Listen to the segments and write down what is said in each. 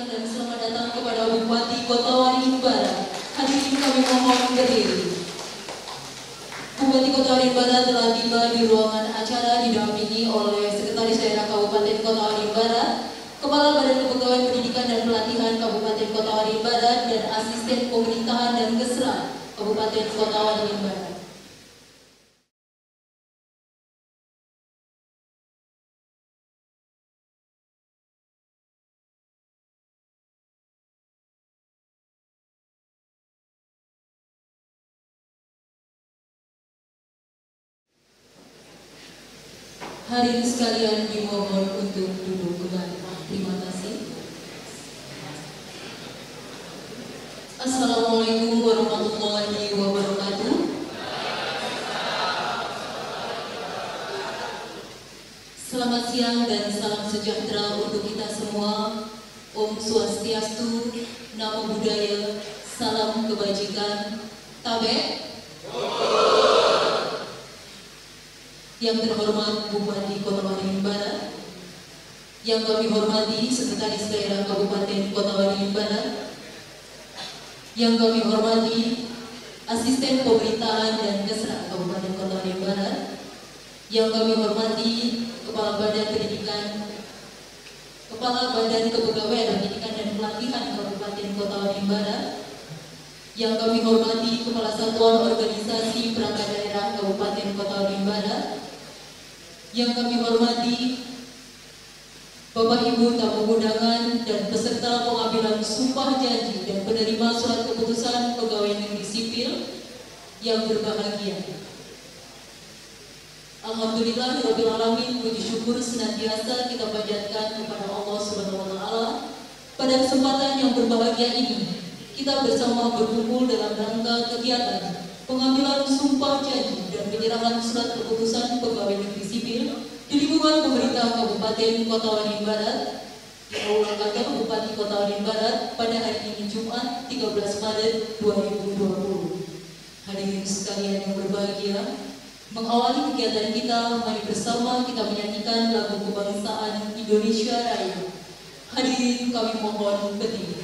siang dan selamat datang kepada Bupati Kota Waringin Barat. Hadirin kami mohon berdiri. Bupati Kota Waringin Barat telah tiba di ruangan acara didampingi oleh Sekretaris Daerah Kabupaten Kota Waringin Barat, Kepala Badan Kepegawaian Pendidikan dan Pelatihan Kabupaten Kota Waringin Barat, dan Asisten Pemerintahan dan Kesra Kabupaten Kota Waringin Barat. Hadirin sekalian dimohon untuk duduk kembali. Terima kasih. Assalamualaikum warahmatullahi wabarakatuh. Selamat siang dan salam sejahtera untuk kita semua. Om Swastiastu, Namo Buddhaya, salam kebajikan. Tabe. Yang terhormat Bupati Kota Waringin Barat, yang kami hormati Sekretaris Daerah Kabupaten Kota Waringin Barat, yang kami hormati Asisten Pemerintahan dan Kesra Kabupaten Kota Waringin Barat, yang kami hormati Kepala Badan Pendidikan, Kepala Badan Kepegawaian Pendidikan dan Pelatihan Kabupaten Kota Waringin Barat, yang kami hormati Kepala Satuan Organisasi Perangkat Daerah Kabupaten Kota Waringin Barat, yang kami hormati Bapak Ibu tamu undangan dan peserta pengambilan sumpah janji dan penerima surat keputusan pegawai negeri sipil yang berbahagia. Alhamdulillahirabbil alamin, puji syukur senantiasa kita panjatkan kepada Allah Subhanahu wa taala. Pada kesempatan yang berbahagia ini, kita bersama berkumpul dalam rangka kegiatan pengambilan sumpah janji dan penyerahan surat keputusan pegawai negeri sipil di lingkungan pemerintah Kabupaten Kota Waringin Barat di Aula Kantor Bupati Kota Waringin Barat pada hari ini Jumat 13 Maret 2020. Hadirin sekalian yang berbahagia, mengawali kegiatan kita, mari bersama kita menyanyikan lagu kebangsaan Indonesia Raya. Hadirin kami mohon berdiri.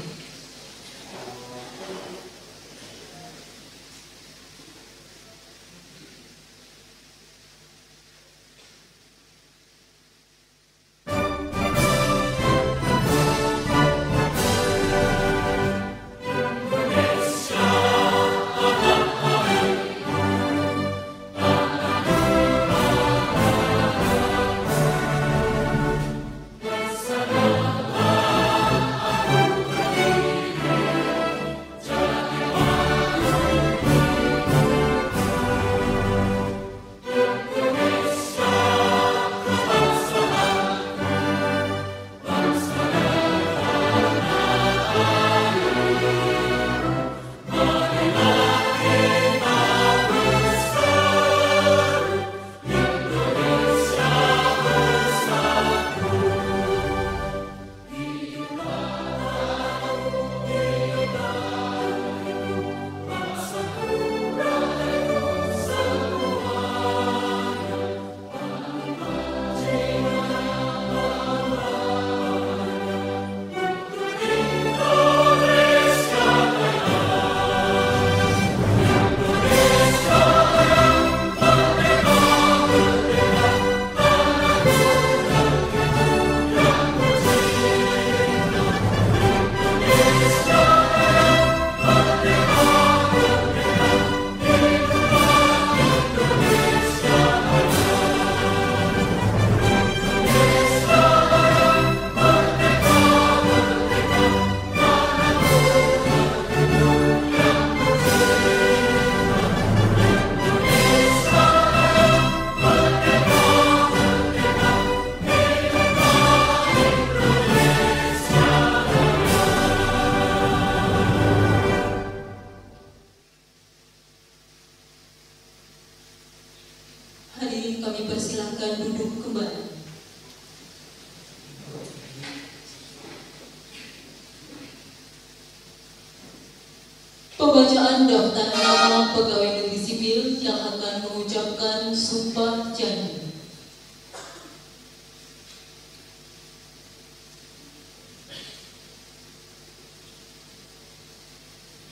Pembacaan daftar nama pegawai negeri sipil yang akan mengucapkan sumpah janji.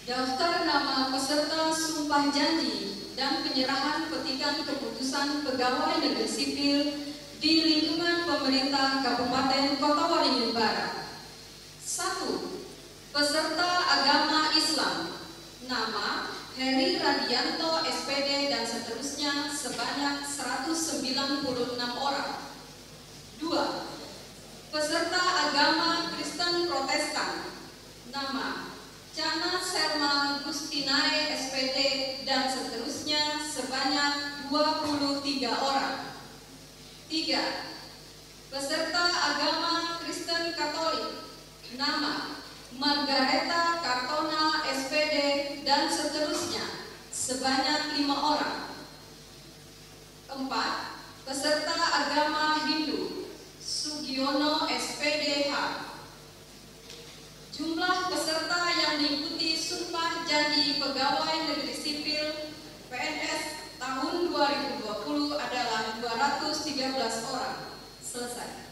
Daftar nama peserta sumpah janji dan penyerahan petikan keputusan pegawai negeri sipil di lingkungan pemerintah Kabupaten Kota Waringin Barat. 1. Peserta agama Islam. Nama Heri Radianto SPD dan seterusnya sebanyak 196 orang. 2. Peserta agama Kristen Protestan. Nama Chana Selma Gustinae SPD dan seterusnya sebanyak 23 orang. 3. Peserta agama Kristen Katolik. Nama Margareta Kartona SPD dan seterusnya sebanyak 5 orang. 4. Peserta agama Hindu Sugiono SPDH. Jumlah peserta yang diikuti sumpah janji pegawai negeri sipil PNS tahun 2020 adalah 213 orang. Selesai.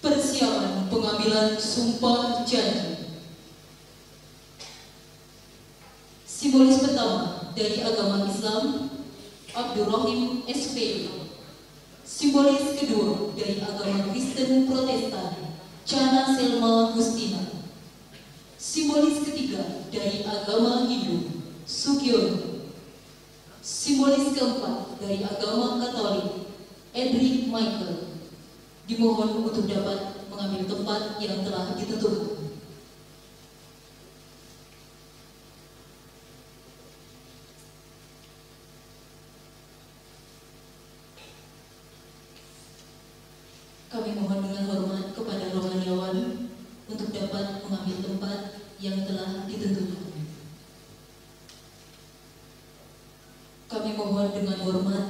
Persiapan pengambilan sumpah janji. Simbolis pertama dari agama Islam, Abdurrahim SPD. Simbolis kedua dari agama Kristen Protestan, Chana Selma Gustina. Simbolis ketiga dari agama Hindu, Sugiono. Simbolis keempat dari agama Katolik, Edric Michael. Dimohon untuk dapat mengambil tempat yang telah ditentukan. Kami mohon dengan hormat kepada rohaniawan untuk dapat mengambil tempat yang telah ditentukan. Kami mohon dengan hormat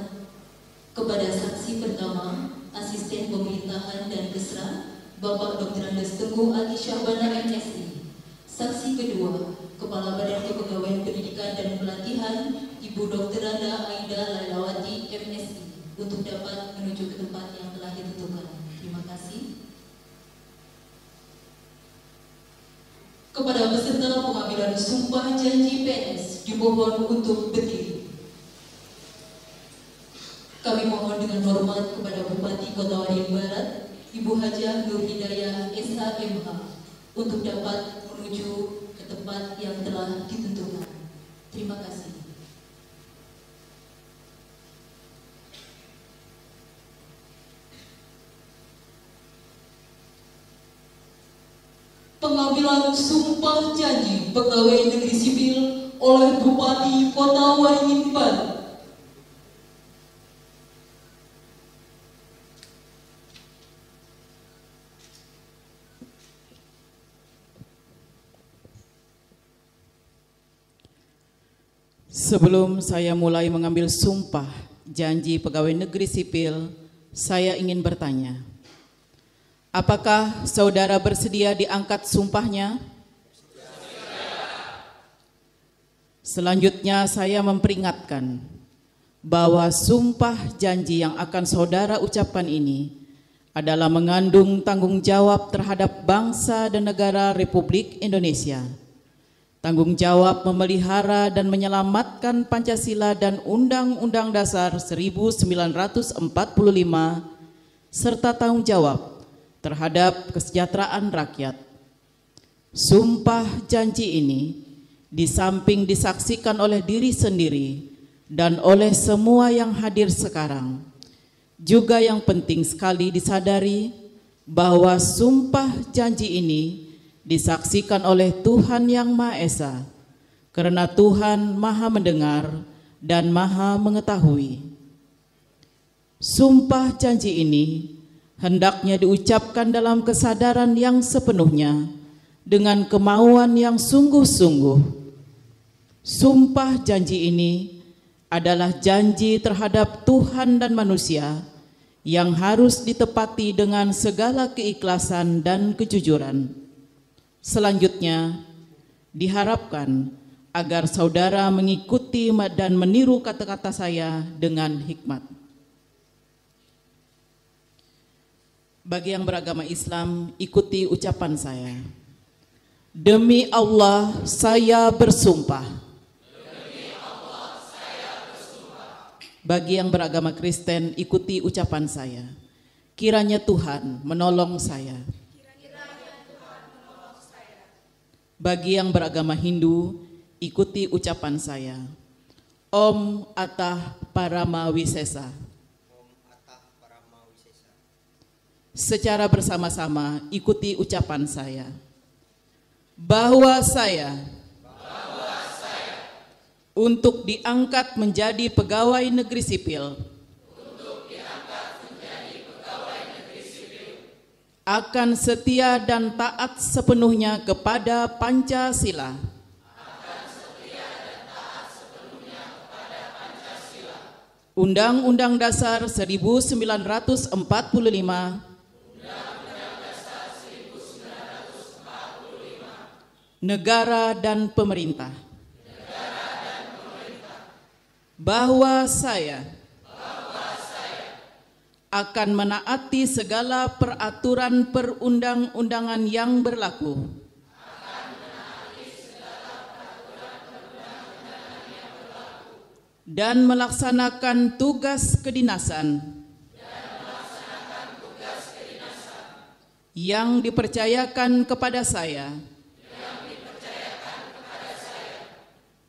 kepada saksi pertama, Asisten Pemerintahan dan Kesra, Bapak Dr. Andes Teguh Ali Syahbana MSI. Saksi kedua, Kepala Badan Kepegawaian Pendidikan dan Pelatihan, Ibu Dr. Anda Aida Lailawati MSI, untuk dapat menuju ke tempat yang telah ditentukan. Terima kasih. Kepada peserta pengambilan sumpah janji PNS dimohon untuk berdiri. Kami mohon dengan hormat kepada Bupati Kota Waringin Barat, Ibu Hajah Nur Hidayah SHMH, untuk dapat menuju ke tempat yang telah ditentukan. Terima kasih. Pengambilan sumpah janji pegawai negeri sipil oleh Bupati Kota Waringin Barat. Sebelum saya mulai mengambil sumpah janji pegawai negeri sipil, saya ingin bertanya, apakah saudara bersedia diangkat sumpahnya? Selanjutnya saya memperingatkan bahwa sumpah janji yang akan saudara ucapkan ini adalah mengandung tanggung jawab terhadap bangsa dan negara Republik Indonesia. Tanggung jawab memelihara dan menyelamatkan Pancasila dan Undang-Undang Dasar 1945 serta tanggung jawab terhadap kesejahteraan rakyat. Sumpah janji ini di samping disaksikan oleh diri sendiri dan oleh semua yang hadir sekarang, juga yang penting sekali disadari bahwa sumpah janji ini disaksikan oleh Tuhan Yang Maha Esa, karena Tuhan Maha Mendengar dan Maha Mengetahui. Sumpah janji ini hendaknya diucapkan dalam kesadaran yang sepenuhnya, dengan kemauan yang sungguh-sungguh. Sumpah janji ini adalah janji terhadap Tuhan dan manusia yang harus ditepati dengan segala keikhlasan dan kejujuran. Selanjutnya, diharapkan agar saudara mengikuti dan meniru kata-kata saya dengan hikmat. Bagi yang beragama Islam, ikuti ucapan saya. Demi Allah, saya bersumpah. Demi Allah, saya bersumpah. Bagi yang beragama Kristen, ikuti ucapan saya. Kiranya Tuhan menolong saya. Bagi yang beragama Hindu, ikuti ucapan saya. Om Atah Paramawisesa. Secara bersama-sama ikuti ucapan saya. Bahwa saya untuk diangkat menjadi pegawai negeri sipil, akan setia dan taat sepenuhnya kepada Pancasila, Undang-Undang Dasar 1945, negara dan pemerintah. Bahwa saya akan menaati segala peraturan perundang-undangan yang berlaku. Dan melaksanakan tugas kedinasan yang dipercayakan kepada saya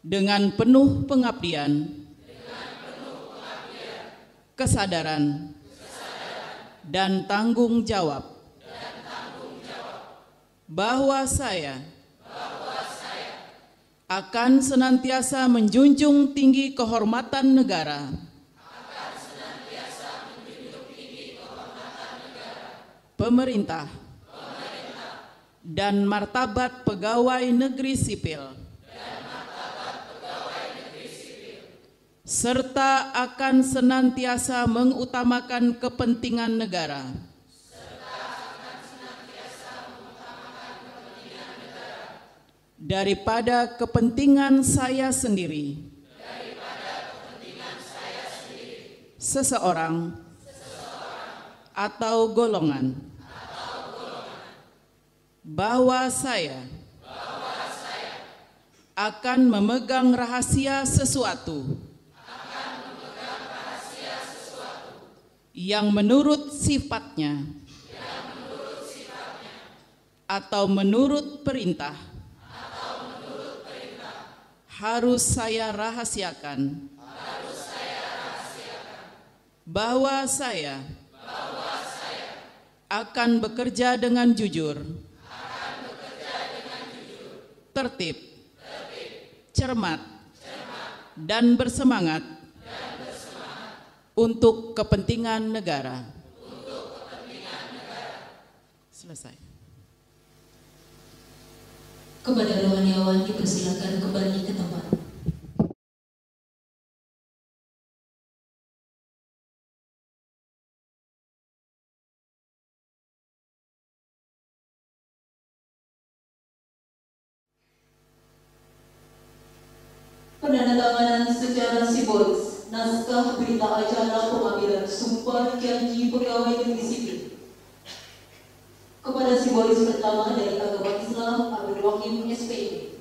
dengan penuh pengabdian, kesadaran, dan tanggung jawab. Bahwa saya akan senantiasa menjunjung tinggi kehormatan negara, pemerintah, dan martabat pegawai negeri sipil, serta akan senantiasa mengutamakan kepentingan negara, daripada kepentingan saya sendiri, seseorang atau golongan. Bahwa saya akan memegang rahasia sesuatu yang menurut sifatnya atau menurut perintah harus saya rahasiakan. Bahwa saya akan bekerja dengan jujur, tertib, cermat, dan bersemangat untuk kepentingan negara. Selesai. Kepada rohaniawan dipersilakan kembali ke tempat. Penandatanganan secara simbolis naskah berita acara pengambilan sumpah janji pegawai negeri sipil. Kepada simbolis pertama dari agama Islam Abdul Wahid SPI.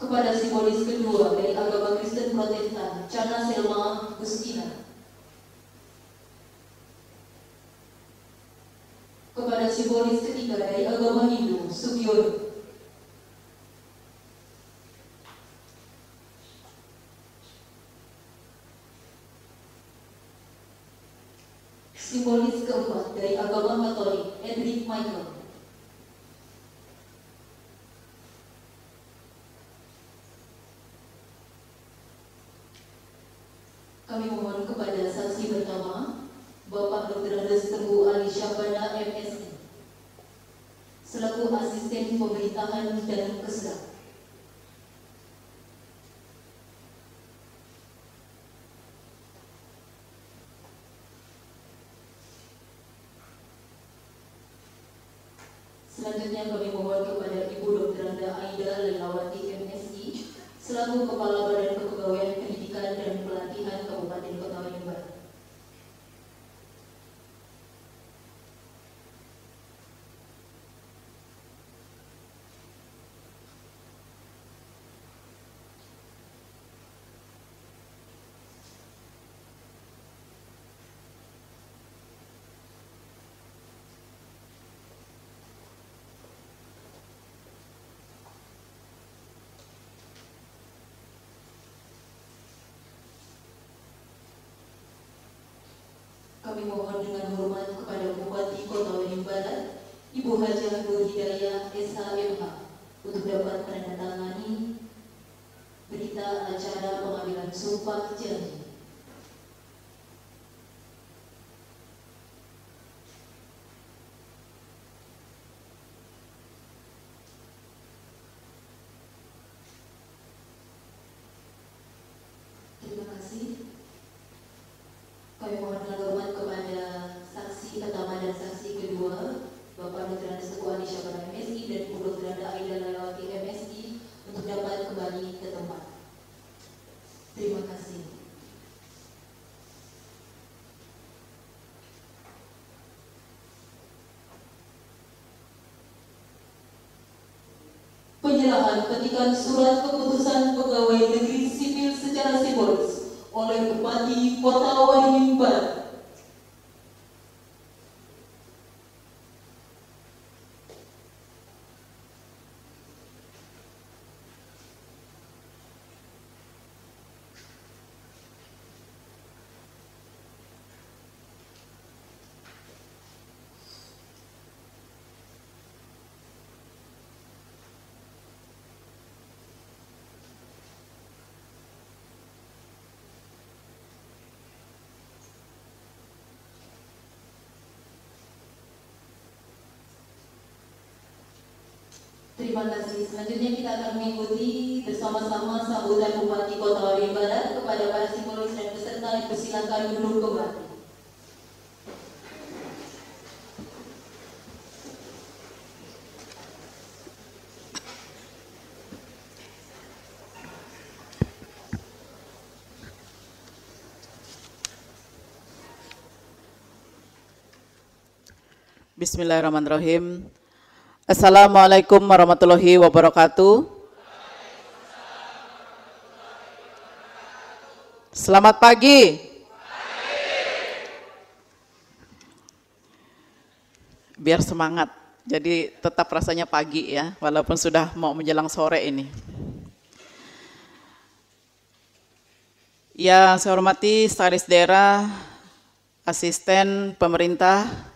Kepada simbolis kedua dari agama Kristen Protestan Chana Selma Gustina. Kepada simbolis ketiga dari agama Hindu Sugiono. Simbolis keempat dari agama Katolik Edric Michael. Kami mohon kepada saksi pertama Bapak Dr. Andes Teguh Ali Syabana MSc selaku asisten pemerintahan dan kesedak. Selanjutnya kami mohon kepada Ibu Dr. Aida Lelawati MSI selaku Kepala Badan Kepegawaian Pendidikan dan Pelatihan Kabupaten Kota Waringin Barat. Kami mohon dengan hormat kepada Bupati Kota Waringin Barat, Ibu Hajah Nur Hidayah SHMH, untuk dapat menandatangani berita acara pengambilan sumpah janji. Terima kasih. Kami mohon dengan hormat kepada saksi pertama dan saksi kedua, Bapak Dr. Andes Teguh Adi Syabana MSI dan Ibu Dr. Aida Lelawati MSI untuk dapat kembali ke tempat. Terima kasih. Penyerahan petikan surat keputusan pegawai negeri sipil secara simbolis oleh Bupati Kota Waringin Barat. Terima kasih. Selanjutnya kita akan mengikuti bersama-sama sambutan Bupati Kota Waringin Barat kepada para simbolis dan peserta. Dipersilakan duduk kembali. Bismillahirrahmanirrahim. Assalamualaikum warahmatullahi wabarakatuh. Selamat pagi. Biar semangat, jadi tetap rasanya pagi ya, walaupun sudah mau menjelang sore ini. Yang saya hormati Sekretaris Daerah, Asisten Pemerintah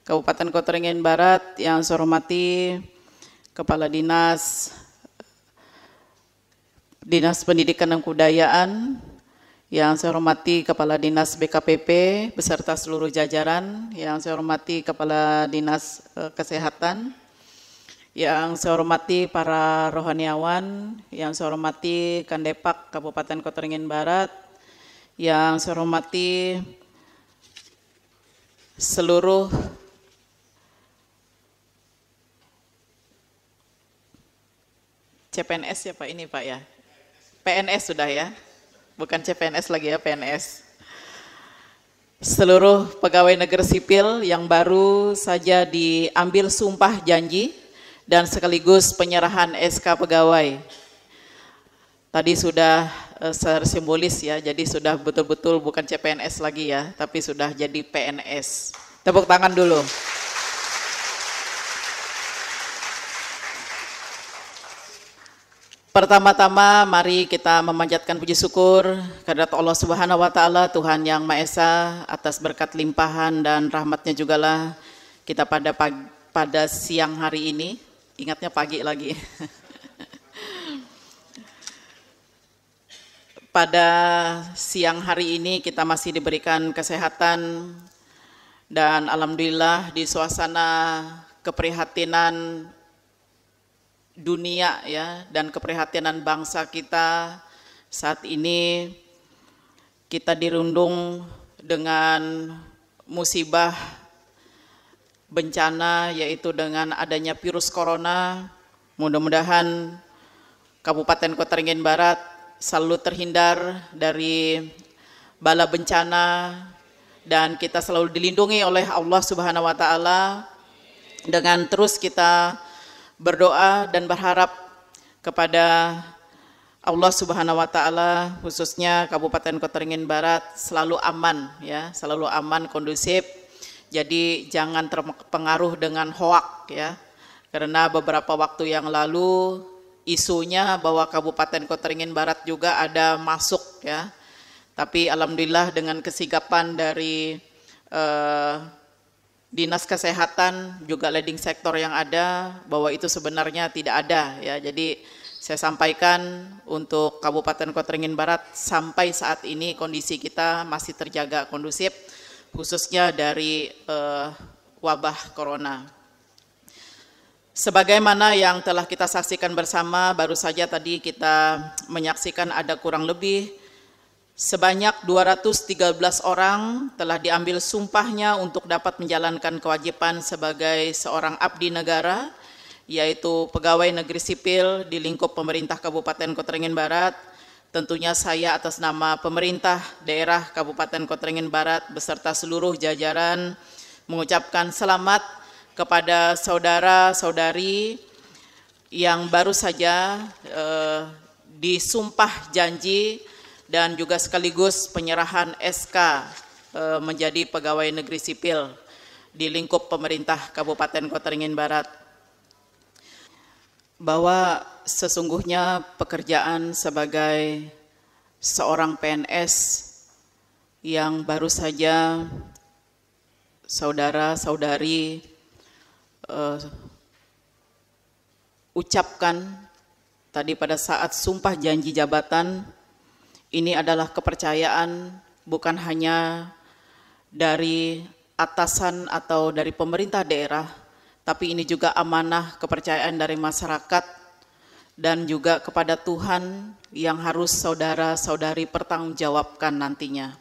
Kabupaten Kota Waringin Barat, yang saya hormati Kepala Dinas Pendidikan dan Kebudayaan, yang saya hormati Kepala Dinas BKPP beserta seluruh jajaran, yang saya hormati Kepala Dinas Kesehatan, yang saya hormati para rohaniawan, yang saya hormati Kandepak Kabupaten Kota Waringin Barat, yang saya hormati seluruh CPNS ya Pak, ini Pak ya, PNS sudah ya, bukan CPNS lagi ya, PNS. Seluruh pegawai negeri sipil yang baru saja diambil sumpah janji dan sekaligus penyerahan SK pegawai. Tadi sudah secara simbolis ya, jadi sudah betul-betul bukan CPNS lagi ya, tapi sudah jadi PNS. Tepuk tangan dulu. Pertama-tama mari kita memanjatkan puji syukur kehadirat Allah Subhanahu wa taala, Tuhan yang Maha Esa, atas berkat limpahan dan rahmatnya jugalah kita pada siang hari ini, ingatnya pagi lagi. Pada siang hari ini kita masih diberikan kesehatan dan alhamdulillah di suasana keprihatinan dunia ya, dan keprihatinan bangsa kita saat ini, kita dirundung dengan musibah bencana, yaitu dengan adanya virus corona. Mudah-mudahan Kabupaten Kota Waringin Barat selalu terhindar dari bala bencana dan kita selalu dilindungi oleh Allah Subhanahu wa taala dengan terus kita berdoa dan berharap kepada Allah Subhanahu wa taala, khususnya Kabupaten Kota Waringin Barat selalu aman ya, selalu aman, kondusif. Jadi jangan terpengaruh dengan hoak ya. Karena beberapa waktu yang lalu isunya bahwa Kabupaten Kota Waringin Barat juga ada masuk ya. Tapi alhamdulillah dengan kesigapan dari Dinas Kesehatan juga leading sektor yang ada bahwa itu sebenarnya tidak ada ya. Jadi saya sampaikan untuk Kabupaten Kota Waringin Barat sampai saat ini kondisi kita masih terjaga kondusif, khususnya dari wabah corona. Sebagaimana yang telah kita saksikan bersama, baru saja tadi kita menyaksikan ada kurang lebih sebanyak 213 orang telah diambil sumpahnya untuk dapat menjalankan kewajiban sebagai seorang abdi negara, yaitu pegawai negeri sipil di lingkup pemerintah Kabupaten Kota Waringin Barat. Tentunya saya atas nama pemerintah daerah Kabupaten Kota Waringin Barat beserta seluruh jajaran mengucapkan selamat kepada saudara-saudari yang baru saja disumpah janji dan juga sekaligus penyerahan SK menjadi pegawai negeri sipil di lingkup pemerintah Kabupaten Kota Waringin Barat. Bahwa sesungguhnya pekerjaan sebagai seorang PNS yang baru saja saudara-saudari ucapkan tadi pada saat sumpah janji jabatan, ini adalah kepercayaan bukan hanya dari atasan atau dari pemerintah daerah, tapi ini juga amanah kepercayaan dari masyarakat dan juga kepada Tuhan yang harus saudara-saudari pertanggungjawabkan nantinya.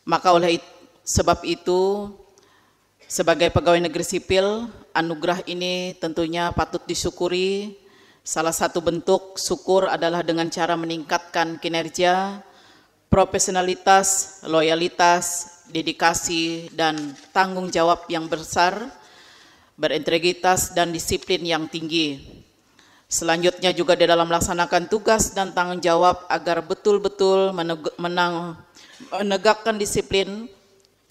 Maka oleh sebab itu, sebagai pegawai negeri sipil, anugerah ini tentunya patut disyukuri. Salah satu bentuk syukur adalah dengan cara meningkatkan kinerja, profesionalitas, loyalitas, dedikasi, dan tanggung jawab yang besar, berintegritas dan disiplin yang tinggi. Selanjutnya juga di dalam melaksanakan tugas dan tanggung jawab agar betul-betul menegakkan disiplin,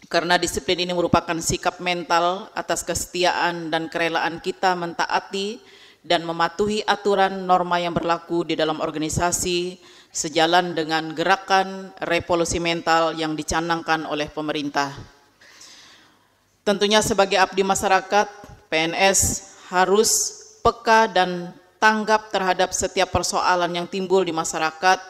karena disiplin ini merupakan sikap mental atas kesetiaan dan kerelaan kita mentaati dan mematuhi aturan norma yang berlaku di dalam organisasi sejalan dengan gerakan revolusi mental yang dicanangkan oleh pemerintah. Tentunya sebagai abdi masyarakat, PNS harus peka dan tanggap terhadap setiap persoalan yang timbul di masyarakat.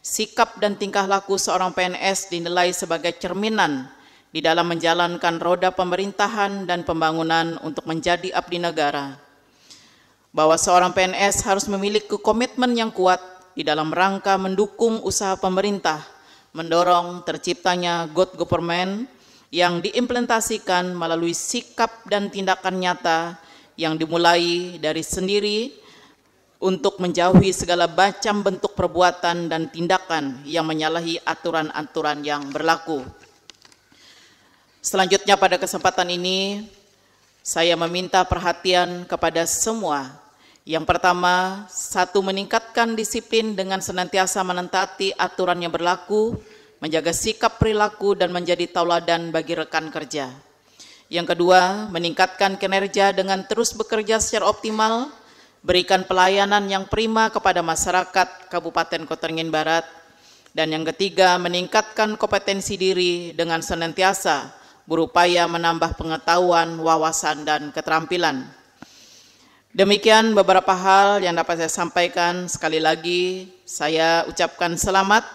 Sikap dan tingkah laku seorang PNS dinilai sebagai cerminan di dalam menjalankan roda pemerintahan dan pembangunan untuk menjadi abdi negara. Bahwa seorang PNS harus memiliki komitmen yang kuat di dalam rangka mendukung usaha pemerintah, mendorong terciptanya good government yang diimplementasikan melalui sikap dan tindakan nyata yang dimulai dari sendiri untuk menjauhi segala macam bentuk perbuatan dan tindakan yang menyalahi aturan-aturan yang berlaku. Selanjutnya pada kesempatan ini, saya meminta perhatian kepada semua. Yang pertama, satu, meningkatkan disiplin dengan senantiasa menentaati aturan yang berlaku, menjaga sikap perilaku dan menjadi tauladan bagi rekan kerja. Yang kedua, meningkatkan kinerja dengan terus bekerja secara optimal, berikan pelayanan yang prima kepada masyarakat Kabupaten Kota Waringin Barat. Dan yang ketiga, meningkatkan kompetensi diri dengan senantiasa berupaya menambah pengetahuan, wawasan, dan keterampilan. Demikian beberapa hal yang dapat saya sampaikan. Sekali lagi, saya ucapkan selamat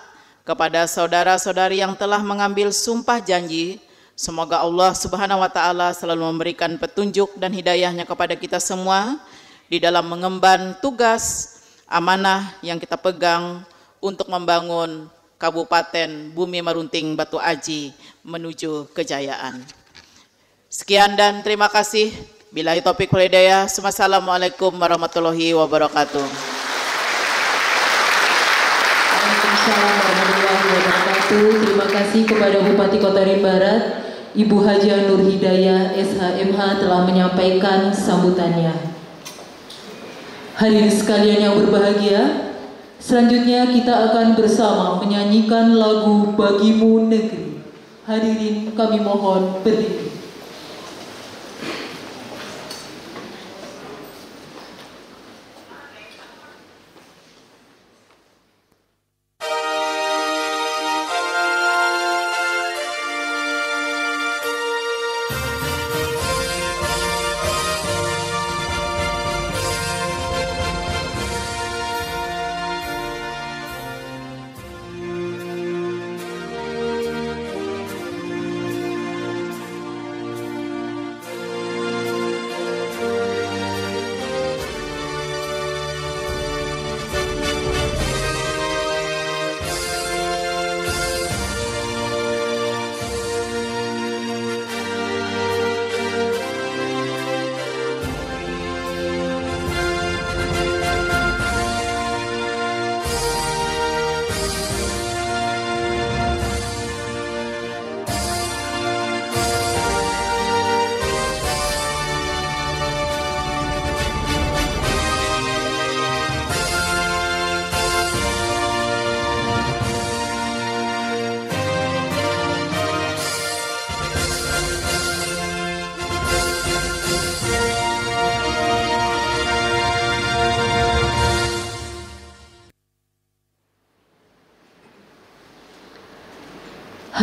kepada saudara-saudari yang telah mengambil sumpah janji. Semoga Allah Subhanahu wa taala selalu memberikan petunjuk dan hidayahnya kepada kita semua di dalam mengemban tugas amanah yang kita pegang untuk membangun Kabupaten Bumi Marunting Batu Aji menuju kejayaan. Sekian dan terima kasih. Billahi taufiq wal hidayah. Wassalamualaikum warahmatullahi wabarakatuh. Waalaikumsalam warahmatullahi wabarakatuh. Terima kasih kepada Bupati Kota Waringin Barat, Ibu Haja Nur Hidayah SHMH telah menyampaikan sambutannya. Hadirin sekalian yang berbahagia, selanjutnya kita akan bersama menyanyikan lagu Bagimu Negeri. Hadirin kami mohon berdiri.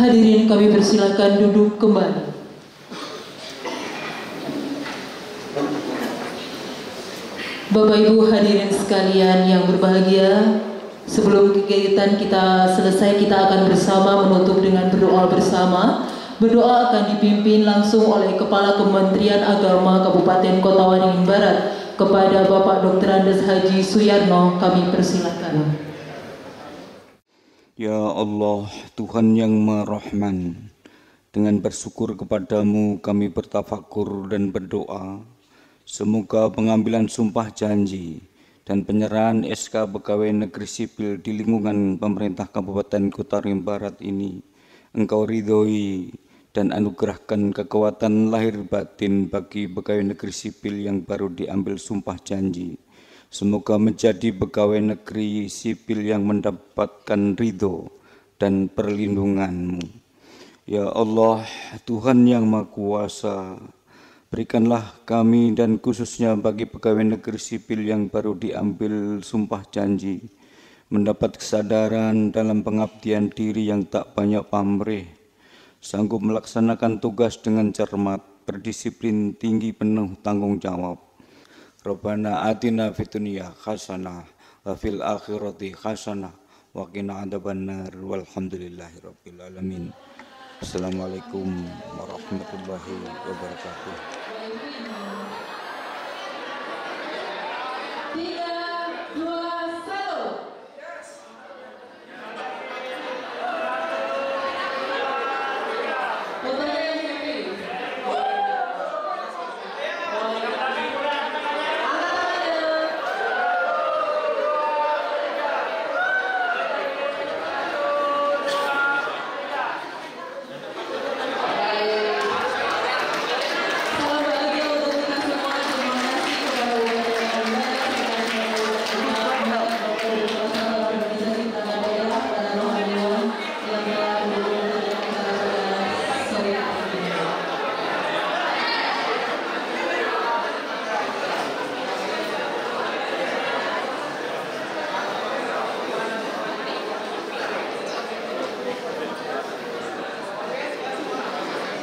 Hadirin kami persilakan duduk kembali. Bapak Ibu hadirin sekalian yang berbahagia, sebelum kegiatan kita selesai, kita akan bersama menutup dengan berdoa bersama. Berdoa akan dipimpin langsung oleh Kepala Kementerian Agama Kabupaten Kota Waringin Barat kepada Bapak Dr. Andes Haji Suyarno. Kami persilakan. Ya Allah, Tuhan yang Maha Rahman, dengan bersyukur kepadamu kami bertafakur dan berdoa. Semoga pengambilan sumpah janji dan penyerahan SK Pegawai Negeri Sipil di lingkungan pemerintah Kabupaten Kota Waringin Barat ini Engkau ridhoi dan anugerahkan kekuatan lahir batin bagi pegawai negeri sipil yang baru diambil sumpah janji. Semoga menjadi pegawai negeri sipil yang mendapatkan ridho dan perlindungan-Mu. Ya Allah, Tuhan yang Maha Kuasa, berikanlah kami dan khususnya bagi pegawai negeri sipil yang baru diambil sumpah janji, mendapat kesadaran dalam pengabdian diri yang tak banyak pamrih, sanggup melaksanakan tugas dengan cermat, berdisiplin tinggi, penuh tanggung jawab. Rabbana atina fid dunya hasanah wa fil akhirati hasanah wa qina adzabannar walhamdulillahi rabbil alamin. Assalamualaikum warahmatullahi wabarakatuh. 3, 2, 1.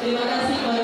Terima kasih.